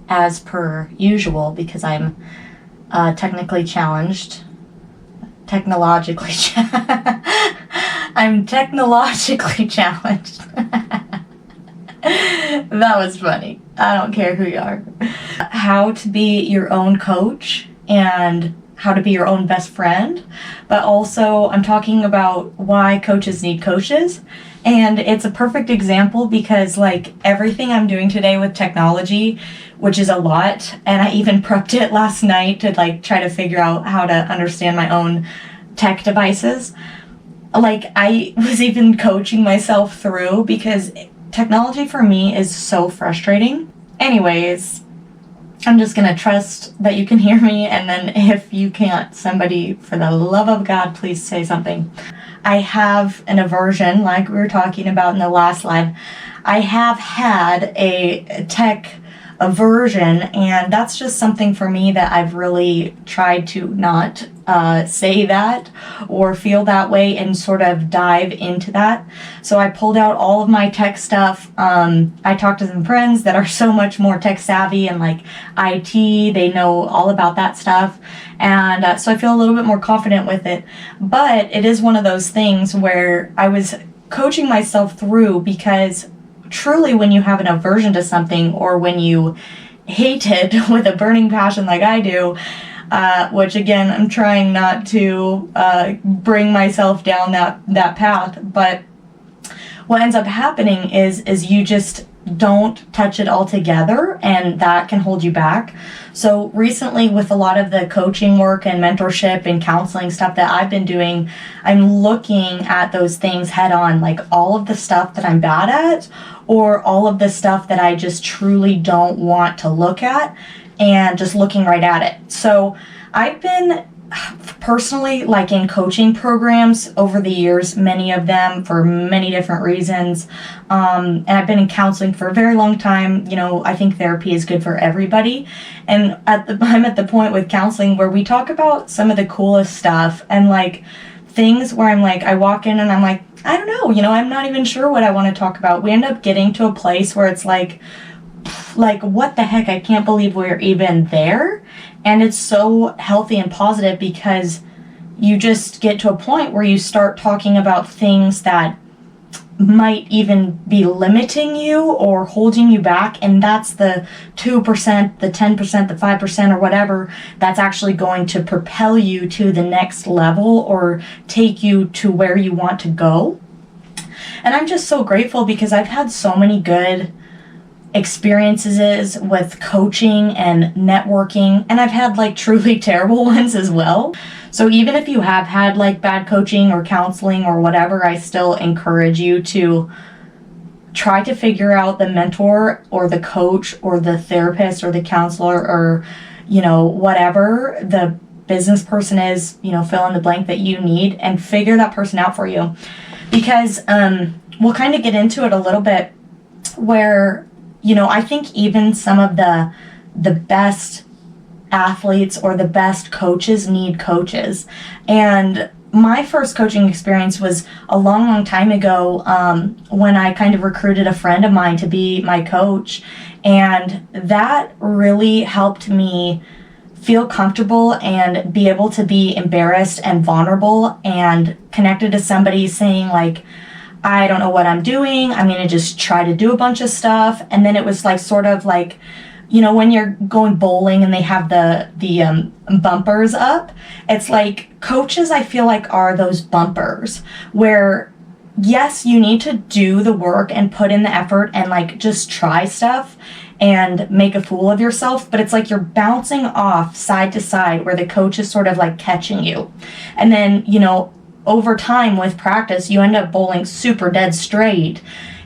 as per usual, because I'm technically challenged. Technologically I'm technologically challenged. That was funny. I don't care who you are. How to be your own coach and how to be your own best friend. But also I'm talking about why coaches need coaches. And it's a perfect example because like everything I'm doing today with technology, which is a lot, and I even prepped it last night to like try to figure out how to understand my own tech devices. Like I was even coaching myself through because technology for me is so frustrating. Anyways, I'm just gonna trust that you can hear me, and then if you can't, somebody, for the love of God, please say something. I have an aversion, like we were talking about in the last live. I have had a tech aversion, and that's just something for me that I've really tried to not say that or feel that way and sort of dive into that. So I pulled out all of my tech stuff. I talked to some friends that are so much more tech savvy and like IT, they know all about that stuff. And so I feel a little bit more confident with it. But it is one of those things where I was coaching myself through, because truly when you have an aversion to something, or when you hate it with a burning passion like I do, which again, I'm trying not to bring myself down that path, but what ends up happening is you just don't touch it altogether, and that can hold you back. So recently, with a lot of the coaching work and mentorship and counseling stuff that I've been doing, I'm looking at those things head on, like all of the stuff that I'm bad at, or all of the stuff that I just truly don't want to look at, and just looking right at it. So I've been personally like in coaching programs over the years, many of them for many different reasons. And I've been in counseling for a very long time. You know, I think therapy is good for everybody. And I'm at the point with counseling where we talk about some of the coolest stuff, and like things where I'm like, I walk in and I'm like, I don't know, you know, I'm not even sure what I want to talk about. We end up getting to a place where it's like, what the heck? I can't believe we're even there. And it's so healthy and positive, because you just get to a point where you start talking about things that might even be limiting you or holding you back. And that's the 2%, the 10%, the 5%, or whatever that's actually going to propel you to the next level or take you to where you want to go. And I'm just so grateful, because I've had so many good experiences with coaching and networking, and I've had like truly terrible ones as well. So even if you have had like bad coaching or counseling or whatever, I still encourage you to try to figure out the mentor or the coach or the therapist or the counselor, or you know, whatever the business person is, you know, fill in the blank that you need, and figure that person out for you. Because we'll kind of get into it a little bit, where you know, I think even some of the best athletes or the best coaches need coaches. And my first coaching experience was a long time ago, when I kind of recruited a friend of mine to be my coach. And that really helped me feel comfortable and be able to be embarrassed and vulnerable and connected to somebody saying like, I don't know what I'm doing. I'm going to just try to do a bunch of stuff. And then it was like sort of like, you know, when you're going bowling and they have the bumpers up, it's like coaches, I feel like, are those bumpers where, yes, you need to do the work and put in the effort and like just try stuff and make a fool of yourself. But it's like you're bouncing off side to side where the coach is sort of like catching you. And then, you know, over time with practice, you end up bowling super dead straight.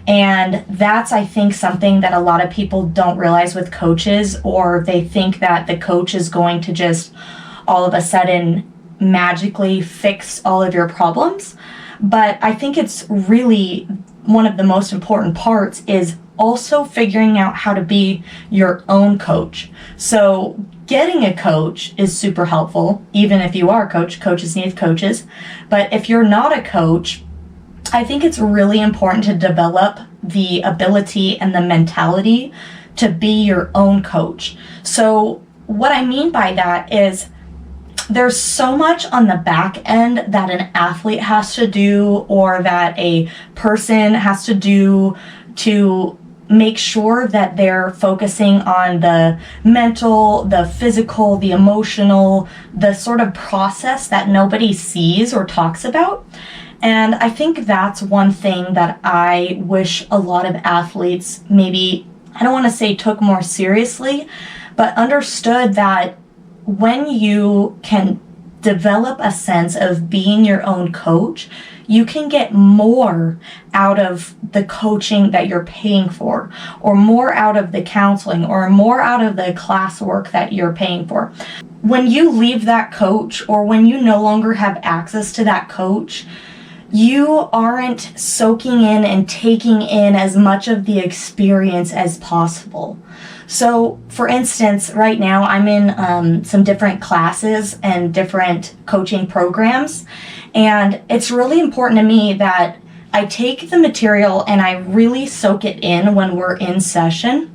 And that's, I think, something that a lot of people don't realize with coaches, or they think that the coach is going to just all of a sudden magically fix all of your problems. But I think it's really one of the most important parts is also figuring out how to be your own coach. So getting a coach is super helpful. Even if you are a coach, coaches need coaches. But if you're not a coach, I think it's really important to develop the ability and the mentality to be your own coach. So what I mean by that is there's so much on the back end that an athlete has to do, or that a person has to do, to make sure that they're focusing on the mental, the physical, the emotional, the sort of process that nobody sees or talks about. And I think that's one thing that I wish a lot of athletes maybe, I don't want to say took more seriously, but understood that when you can develop a sense of being your own coach, you can get more out of the coaching that you're paying for, or more out of the counseling, or more out of the classwork that you're paying for. When you leave that coach, or when you no longer have access to that coach, you aren't soaking in and taking in as much of the experience as possible. So, for instance, right now I'm in some different classes and different coaching programs, and it's really important to me that I take the material and I really soak it in when we're in session.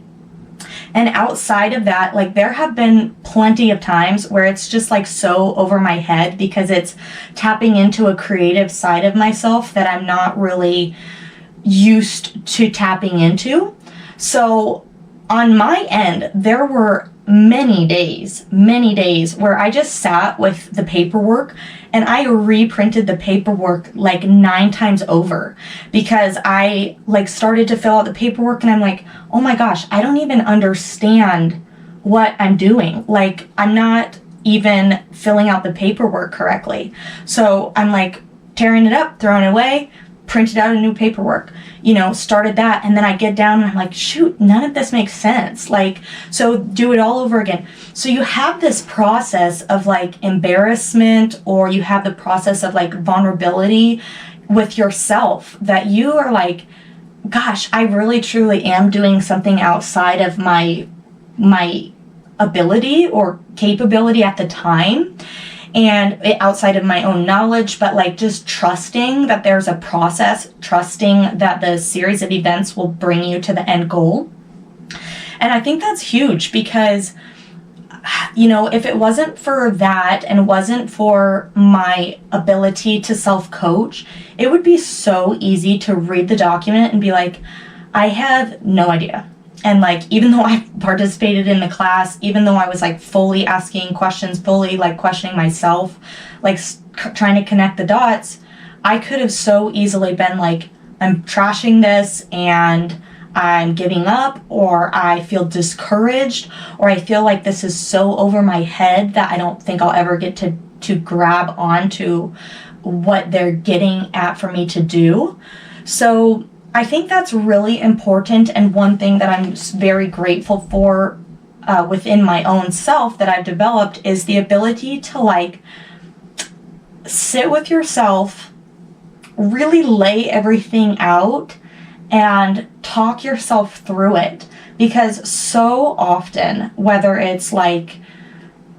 And outside of that, like, there have been plenty of times where it's just like so over my head because it's tapping into a creative side of myself that I'm not really used to tapping into. So on my end, there were many days where I just sat with the paperwork and I reprinted the paperwork like 9 times over, because I like started to fill out the paperwork and I'm like, oh my gosh, I don't even understand what I'm doing. Like, I'm not even filling out the paperwork correctly. So I'm like tearing it up, throwing it away, printed out a new paperwork, started that. And then I get down and I'm like, shoot, none of this makes sense. Like, so do it all over again. So you have this process of like embarrassment, or you have the process of like vulnerability with yourself, that you are like, gosh, I really truly am doing something outside of my ability or capability at the time, and outside of my own knowledge, but like just trusting that there's a process, trusting that the series of events will bring you to the end goal. And I think that's huge because, if it wasn't for that and wasn't for my ability to self-coach, it would be so easy to read the document and be like, I have no idea. And like, even though I participated in the class, even though I was like fully asking questions, fully like questioning myself, like trying to connect the dots, I could have so easily been like, I'm trashing this and I'm giving up, or I feel discouraged, or I feel like this is so over my head that I don't think I'll ever get to grab onto what they're getting at for me to do. So I think that's really important, and one thing that I'm very grateful for within my own self that I've developed is the ability to like sit with yourself, really lay everything out, and talk yourself through it. Because so often, whether it's like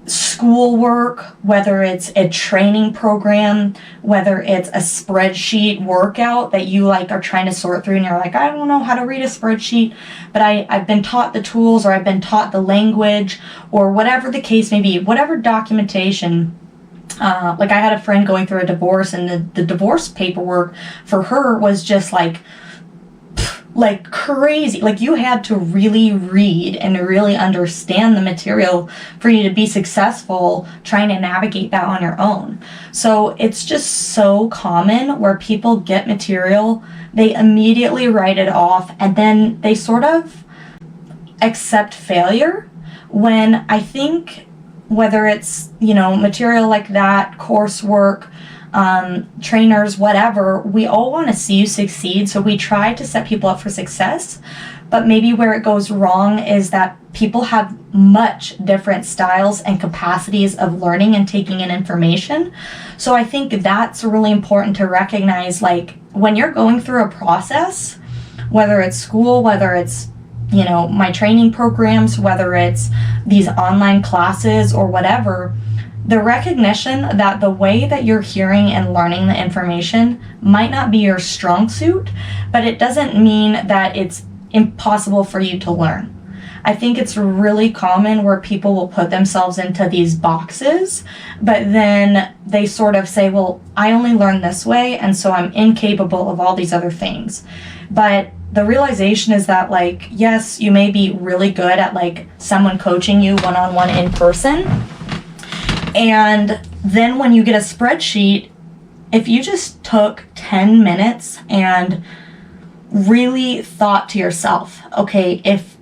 schoolwork, whether it's a training program, whether it's a spreadsheet workout that you like are trying to sort through and you're like, I don't know how to read a spreadsheet, but I've been taught the tools, or I've been taught the language, or whatever the case may be, whatever documentation. Like, I had a friend going through a divorce, and the divorce paperwork for her was just like crazy. Like, you had to really read and really understand the material for you to be successful trying to navigate that on your own. So it's just so common where people get material, they immediately write it off, and then they sort of accept failure, when I think whether it's, material like that, coursework, trainers, whatever, we all want to see you succeed. So we try to set people up for success, but maybe where it goes wrong is that people have much different styles and capacities of learning and taking in information. So I think that's really important to recognize, like, when you're going through a process, whether it's school, whether it's, my training programs, whether it's these online classes or whatever, the recognition that the way that you're hearing and learning the information might not be your strong suit, but it doesn't mean that it's impossible for you to learn. I think it's really common where people will put themselves into these boxes, but then they sort of say, well, I only learn this way, and so I'm incapable of all these other things. But the realization is that, like, yes, you may be really good at, like, someone coaching you one-on-one in person, and then when you get a spreadsheet, if you just took 10 minutes and really thought to yourself, okay, if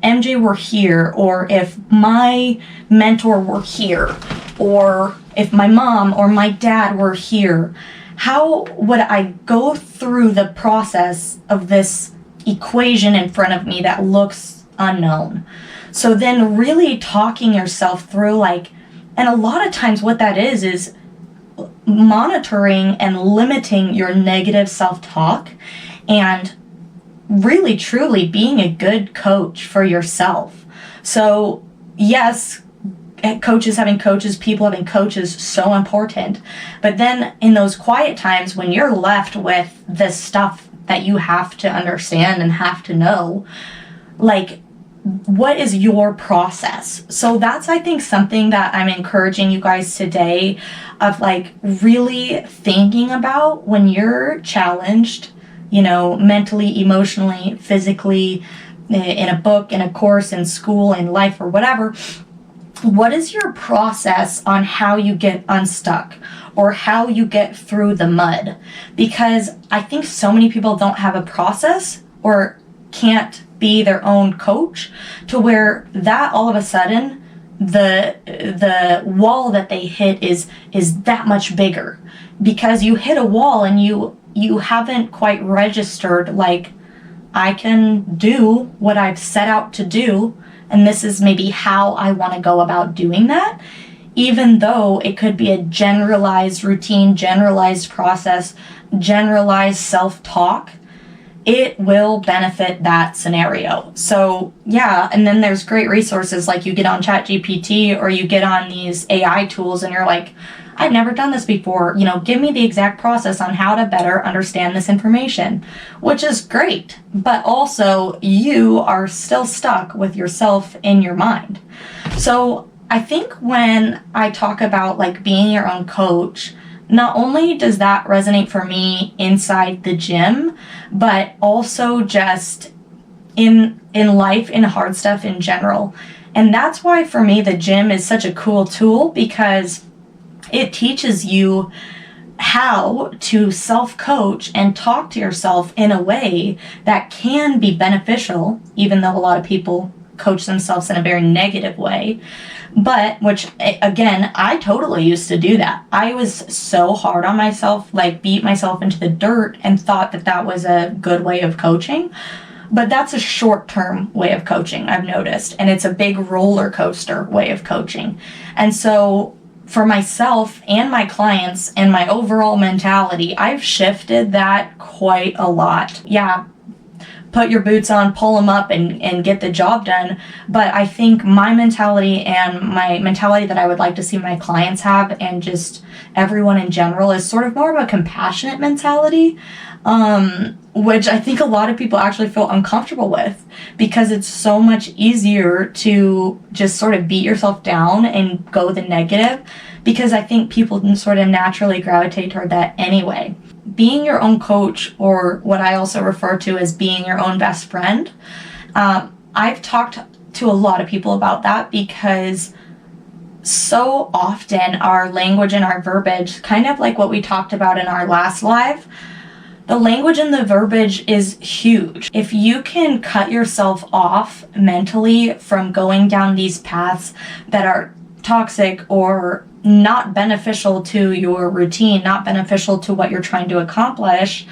MJ were here, or if my mentor were here, or if my mom or my dad were here, how would I go through the process of this equation in front of me that looks unknown? So then really talking yourself through, like, and a lot of times what that is monitoring and limiting your negative self-talk, and really truly being a good coach for yourself. So yes, having coaches, people having coaches, so important. But then in those quiet times when you're left with this stuff that you have to understand and have to know, like, what is your process? So that's, I think, something that I'm encouraging you guys today, of like really thinking about when you're challenged, you know, mentally, emotionally, physically, in a book, in a course, in school, in life, or whatever. What is your process on how you get unstuck, or how you get through the mud? Because I think so many people don't have a process, or can't be their own coach, to where that all of a sudden the wall that they hit is that much bigger, because you hit a wall and you haven't quite registered, like, I can do what I've set out to do, and this is maybe how I want to go about doing that. Even though it could be a generalized routine, generalized process, generalized self-talk, it will benefit that scenario. So yeah, and then there's great resources, like you get on ChatGPT or you get on these AI tools and you're like, I've never done this before, you know, give me the exact process on how to better understand this information, which is great. But also you are still stuck with yourself in your mind. So I think when I talk about like being your own coach, not only does that resonate for me inside the gym, but also just in life, in hard stuff in general. And that's why for me the gym is such a cool tool, because it teaches you how to self-coach and talk to yourself in a way that can be beneficial, even though a lot of people coach themselves in a very negative way. But, which, again, I totally used to do that. I was so hard on myself, like beat myself into the dirt, and thought that that was a good way of coaching. But that's a short-term way of coaching, I've noticed. And it's a big roller coaster way of coaching. And so for myself and my clients and my overall mentality, I've shifted that quite a lot. Yeah, put your boots on, pull them up, and get the job done. But I think my mentality and my mentality that I would like to see my clients have, and just everyone in general, is sort of more of a compassionate mentality, which I think a lot of people actually feel uncomfortable with, because it's so much easier to just sort of beat yourself down and go the negative, because I think people can sort of naturally gravitate toward that anyway. Being your own coach, or what I also refer to as being your own best friend, I've talked to a lot of people about that, because so often our language and our verbiage, kind of like what we talked about in our last live, the language and the verbiage is huge. If you can cut yourself off mentally from going down these paths that are toxic or not beneficial to your routine, not beneficial to what you're trying to accomplish,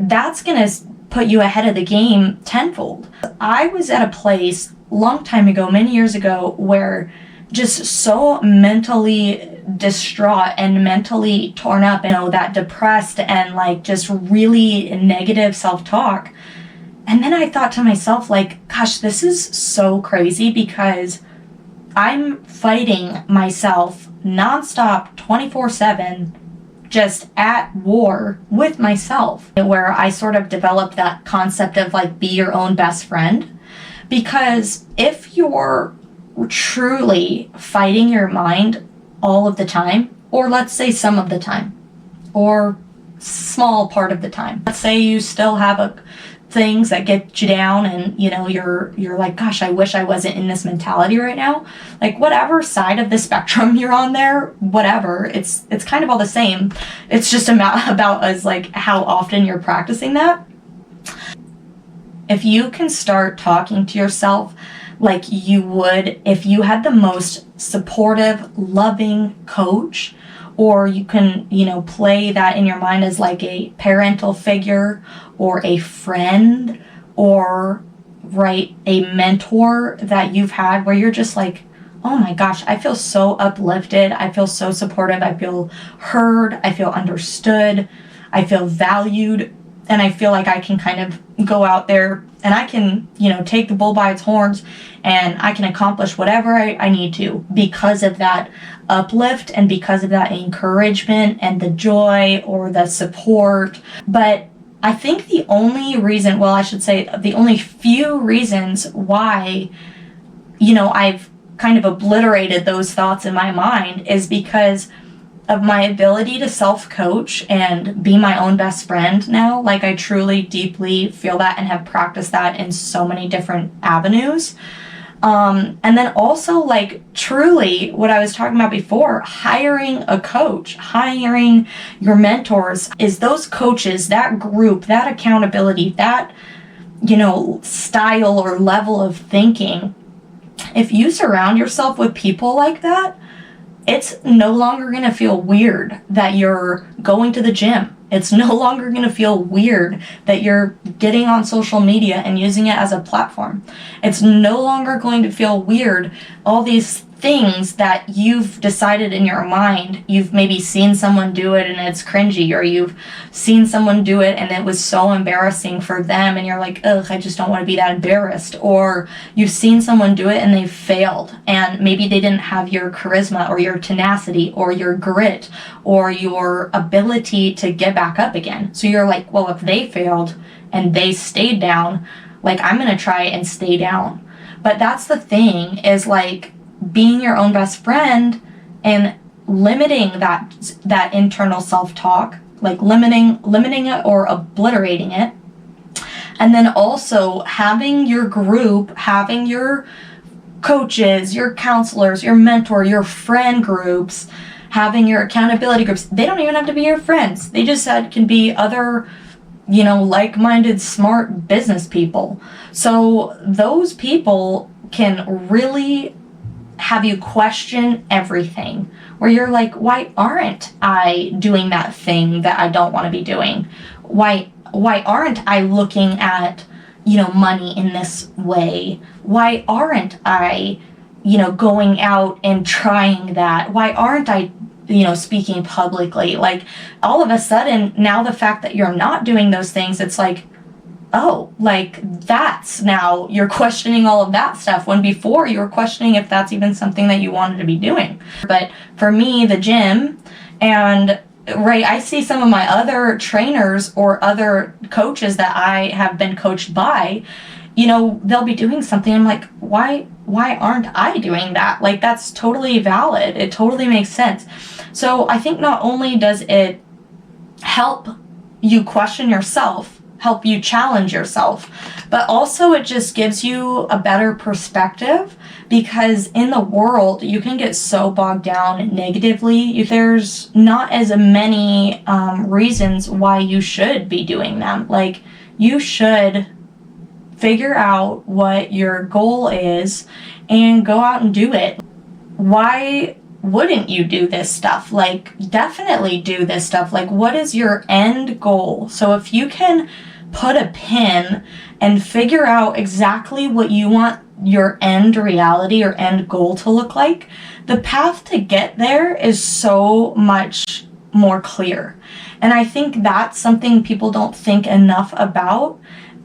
that's gonna put you ahead of the game tenfold. I was at a place long time ago, many years ago, where just so mentally distraught and mentally torn up, and that depressed and like just really negative self-talk. And then I thought to myself, like, gosh, this is so crazy, because I'm fighting myself nonstop, 24/7, just at war with myself, where I sort of developed that concept of like, be your own best friend. Because if you're truly fighting your mind all of the time, or let's say some of the time, or small part of the time, let's say you still have things that get you down, and you're like, gosh, I wish I wasn't in this mentality right now. Like, whatever side of the spectrum you're on there, whatever, it's kind of all the same. It's just about as like how often you're practicing that. If you can start talking to yourself like you would if you had the most supportive, loving coach, or you can, play that in your mind as like a parental figure or a friend or, right, a mentor that you've had where you're just like, oh my gosh, I feel so uplifted. I feel so supportive. I feel heard. I feel understood. I feel valued. And I feel like I can kind of go out there and I can, take the bull by its horns, and I can accomplish whatever I need to because of that uplift and because of that encouragement and the joy or the support. But I think the only reason, well, I should say the only few reasons why, I've kind of obliterated those thoughts in my mind is because of my ability to self-coach and be my own best friend now. Like, I truly, deeply feel that and have practiced that in so many different avenues. And then also, like, truly what I was talking about before, hiring a coach, hiring your mentors, is those coaches, that group, that accountability, that, style or level of thinking. If you surround yourself with people like that, it's no longer going to feel weird that you're going to the gym. It's no longer going to feel weird that you're getting on social media and using it as a platform. It's no longer going to feel weird, all these things that you've decided in your mind. You've maybe seen someone do it and it's cringy, or you've seen someone do it and it was so embarrassing for them and you're like, ugh, I just don't want to be that embarrassed. Or you've seen someone do it and they failed, and maybe they didn't have your charisma or your tenacity or your grit or your ability to get back up again. So you're like, well, if they failed and they stayed down, like, I'm going to try and stay down. But that's the thing, is like being your own best friend and limiting that internal self-talk, like limiting it or obliterating it. And then also having your group, having your coaches, your counselors, your mentor, your friend groups, having your accountability groups. They don't even have to be your friends. They just can be other, like-minded, smart business people. So those people can really have you question everything, where you're like, why aren't I doing that thing that I don't want to be doing? Why aren't I looking at, money in this way? Why aren't I, going out and trying that? Why aren't I, speaking publicly? Like, all of a sudden, now the fact that you're not doing those things, it's like, oh, like, that's now you're questioning all of that stuff, when before you were questioning if that's even something that you wanted to be doing. But for me, the gym, and right, I see some of my other trainers or other coaches that I have been coached by, they'll be doing something. I'm like, why aren't I doing that? Like, that's totally valid. It totally makes sense. So I think not only does it help you question yourself, help you challenge yourself, but also it just gives you a better perspective, because in the world you can get so bogged down negatively. There's not as many reasons why you should be doing them. Like, you should figure out what your goal is and go out and do it. Why wouldn't you do this stuff? Like, definitely do this stuff. Like, what is your end goal? So if you can put a pin and figure out exactly what you want your end reality or end goal to look like, the path to get there is so much more clear. And I think that's something people don't think enough about.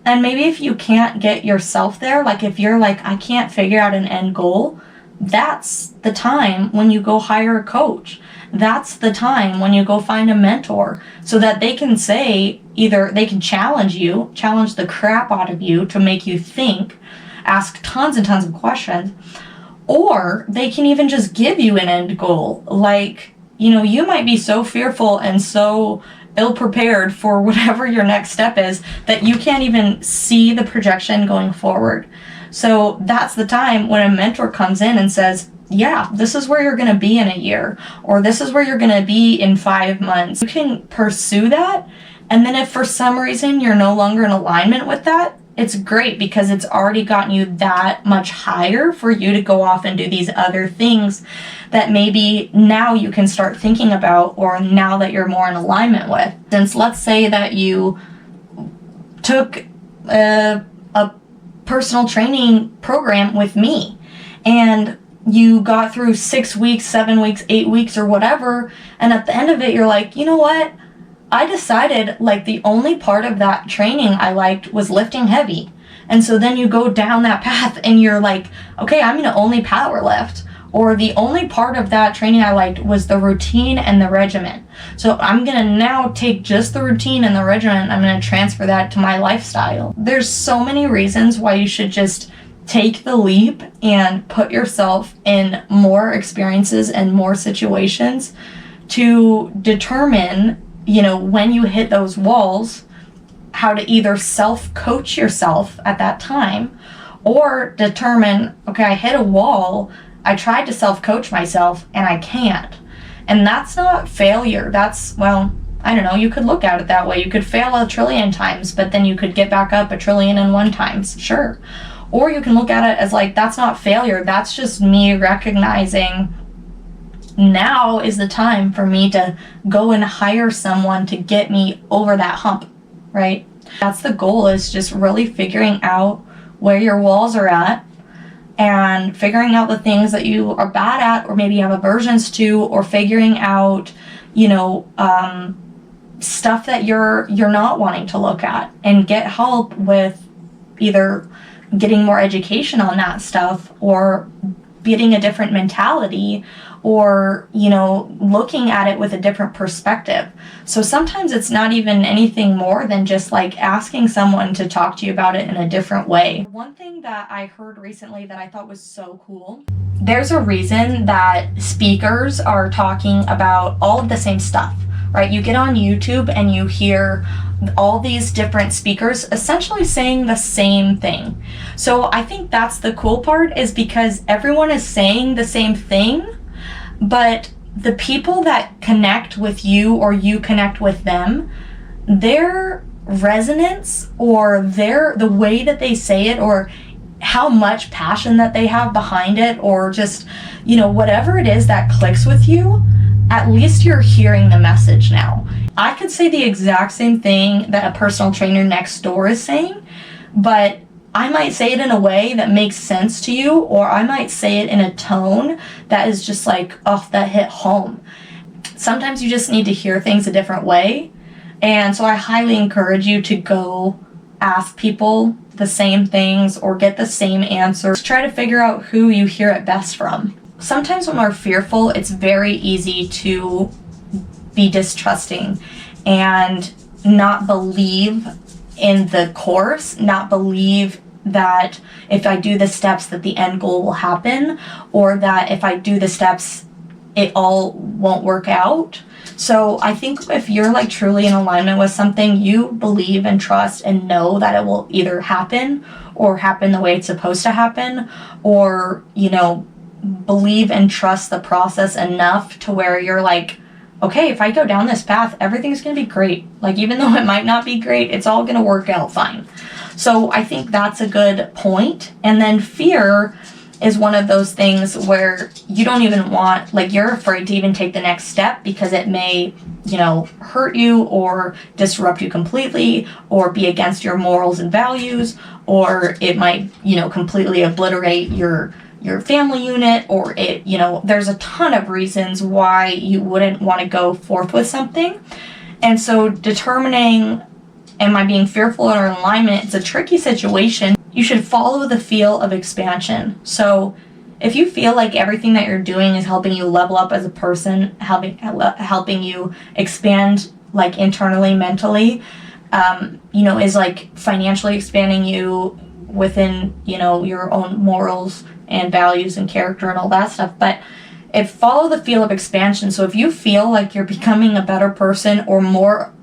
And maybe if you can't get yourself there, like if you're like, I can't figure out an end goal, that's the time when you go hire a coach. That's the time when you go find a mentor, so that they can say, either they can challenge the crap out of you to make you think, ask tons and tons of questions. Or they can even just give you an end goal. Like, you might be so fearful and so ill-prepared for whatever your next step is that you can't even see the projection going forward. So that's the time when a mentor comes in and says, yeah, this is where you're going to be in a year, or this is where you're going to be in 5 months. You can pursue that. And then if for some reason you're no longer in alignment with that, it's great because it's already gotten you that much higher for you to go off and do these other things that maybe now you can start thinking about, or now that you're more in alignment with. Since let's say that you took a personal training program with me and you got through 6 weeks, 7 weeks, 8 weeks, or whatever, and at the end of it you're like, you know what? I decided like the only part of that training I liked was lifting heavy. And so then you go down that path and you're like, okay, I'm going to only power lift. Or the only part of that training I liked was the routine and the regimen. So I'm going to now take just the routine and the regimen. I'm going to transfer that to my lifestyle. There's so many reasons why you should just take the leap and put yourself in more experiences and more situations to determine, when you hit those walls, how to either self-coach yourself at that time or determine, okay, I hit a wall, I tried to self-coach myself and I can't. And that's not failure. That's, I don't know, you could look at it that way. You could fail 1 trillion times, but then you could get back up 1,000,001,001 times, sure. Or you can look at it as like, that's not failure. That's just me recognizing now is the time for me to go and hire someone to get me over that hump, right? That's the goal, is just really figuring out where your walls are at and figuring out the things that you are bad at or maybe have aversions to, or figuring out, stuff that you're not wanting to look at, and get help with either getting more education on that stuff or getting a different mentality, or, looking at it with a different perspective. So sometimes it's not even anything more than just like asking someone to talk to you about it in a different way. One thing that I heard recently that I thought was so cool, there's a reason that speakers are talking about all of the same stuff, right? You get on YouTube and you hear all these different speakers essentially saying the same thing. So I think that's the cool part, is because everyone is saying the same thing, but the people that connect with you or you connect with them, their resonance or the way that they say it, or how much passion that they have behind it, or just, whatever it is that clicks with you, at least you're hearing the message now. I could say the exact same thing that a personal trainer next door is saying, but I might say it in a way that makes sense to you, or I might say it in a tone that is just like, oh, that hit home. Sometimes you just need to hear things a different way. And so I highly encourage you to go ask people the same things or get the same answers. Try to figure out who you hear it best from. Sometimes when we're fearful, it's very easy to be distrusting and not believe in the course, not believe that if I do the steps that the end goal will happen, or that if I do the steps it all won't work out. So I think if you're like truly in alignment with something, you believe and trust and know that it will either happen or happen the way it's supposed to happen, or believe and trust the process enough to where you're like, okay, if I go down this path, everything's going to be great. Like, even though it might not be great, it's all going to work out fine. So I think that's a good point. And then fear is one of those things where you don't even want, like, you're afraid to even take the next step because it may, hurt you or disrupt you completely, or be against your morals and values, or it might, completely obliterate your family unit, or it, there's a ton of reasons why you wouldn't want to go forth with something. And so determining, am I being fearful or in alignment, it's a tricky situation. You should follow the feel of expansion. So if you feel like everything that you're doing is helping you level up as a person, helping you expand, like, internally, mentally, is like financially expanding you, within, your own morals and values and character and all that stuff. But follow the feel of expansion. So if you feel like you're becoming a better person or more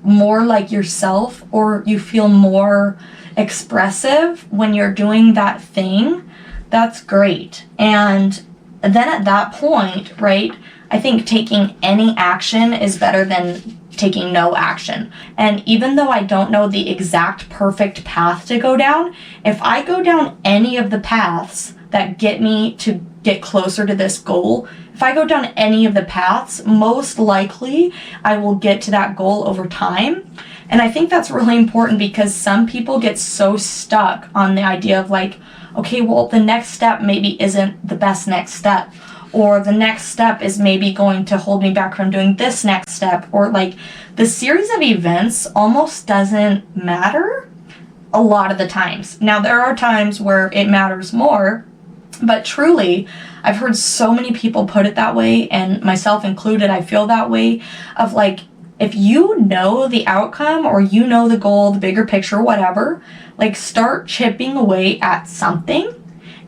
like yourself, or you feel more expressive when you're doing that thing, that's great. And then at that point, right, I think taking any action is better than taking no action. And even though I don't know the exact perfect path to go down, if I go down any of the paths that get me to get closer to this goal, if I go down any of the paths, most likely I will get to that goal over time. And I think that's really important, because some people get so stuck on the idea of like, okay, well, the next step maybe isn't the best next step, or the next step is maybe going to hold me back from doing this next step, or like the series of events almost doesn't matter a lot of the times. Now, there are times where it matters more, but truly, I've heard so many people put it that way, and myself included, I feel that way, of like, if you know the outcome, or you know the goal, the bigger picture, whatever, like start chipping away at something,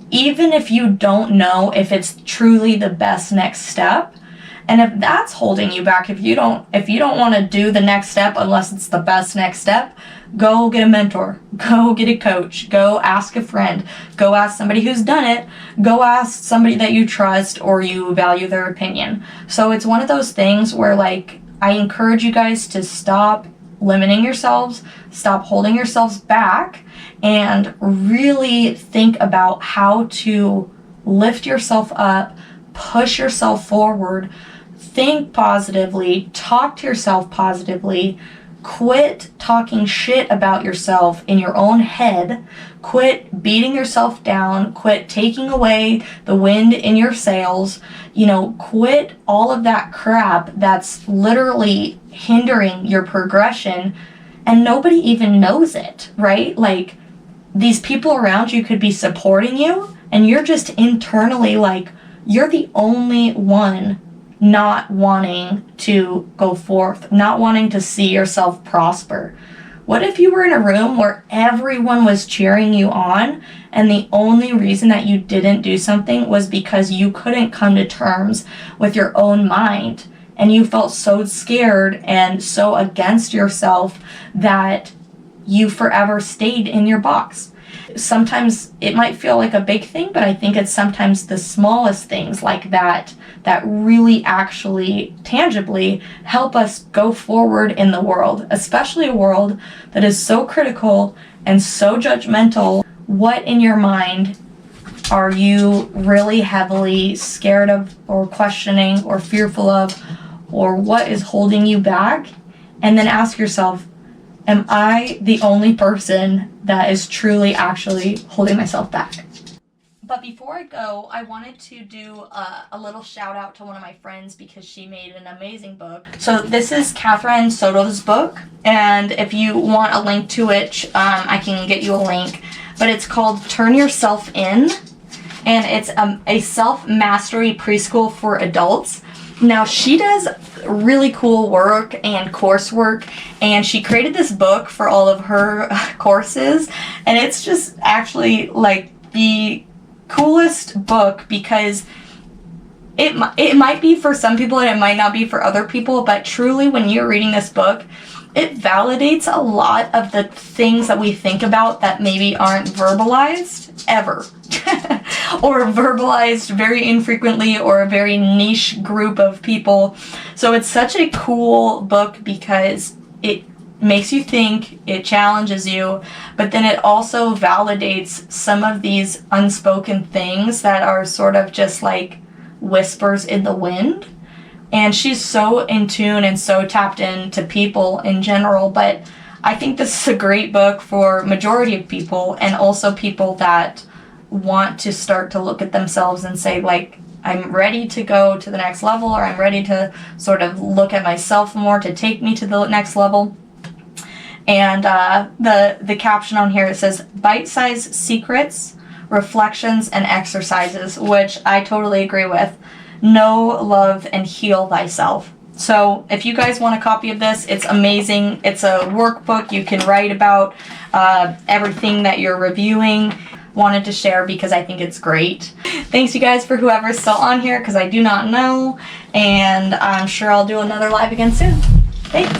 even if you don't know if it's truly the best next step. And if that's holding you back, if you don't want to do the next step unless it's the best next step, go get a mentor, go get a coach, go ask a friend, go ask somebody who's done it, go ask somebody that you trust or you value their opinion. So it's one of those things where, like, I encourage you guys to stop limiting yourselves, stop holding yourselves back, and really think about how to lift yourself up, push yourself forward, think positively, talk to yourself positively, quit talking shit about yourself in your own head, quit beating yourself down, quit taking away the wind in your sails, quit all of that crap that's literally hindering your progression, and nobody even knows it, right? Like, these people around you could be supporting you, and you're just internally like, you're the only one not wanting to go forth, not wanting to see yourself prosper. What if you were in a room where everyone was cheering you on, and the only reason that you didn't do something was because you couldn't come to terms with your own mind, and you felt so scared and so against yourself that you forever stayed in your box? Sometimes it might feel like a big thing, but I think it's sometimes the smallest things like that that really actually tangibly help us go forward in the world, especially a world that is so critical and so judgmental. What in your mind are you really heavily scared of, or questioning, or fearful of, or what is holding you back? And then ask yourself, am I the only person that is truly actually holding myself back? But before I go, I wanted to do a little shout out to one of my friends, because she made an amazing book. So this is Catherine Soto's book, and if you want a link to it, I can get you a link. But it's called Turn Yourself In, and it's a self-mastery preschool for adults. Now, she does really cool work and coursework, and she created this book for all of her courses, and it's just actually like the coolest book, because it might be for some people and it might not be for other people, but truly when you're reading this book, it validates a lot of the things that we think about that maybe aren't verbalized ever or verbalized very infrequently, or a very niche group of people. So it's such a cool book because it makes you think, it challenges you, but then it also validates some of these unspoken things that are sort of just like whispers in the wind. And she's so in tune and so tapped into people in general, but I think this is a great book for majority of people, and also people that want to start to look at themselves and say, like, I'm ready to go to the next level, or I'm ready to sort of look at myself more to take me to the next level. And the caption on here, it says, bite-sized secrets, reflections, and exercises, which I totally agree with. Know, love, and heal thyself. So if you guys want a copy of this, it's amazing. It's a workbook. You can write about everything that you're reviewing. Wanted to share because I think it's great. Thanks you guys for whoever's still on here, because I do not know, and I'm sure I'll do another live again soon. Thanks.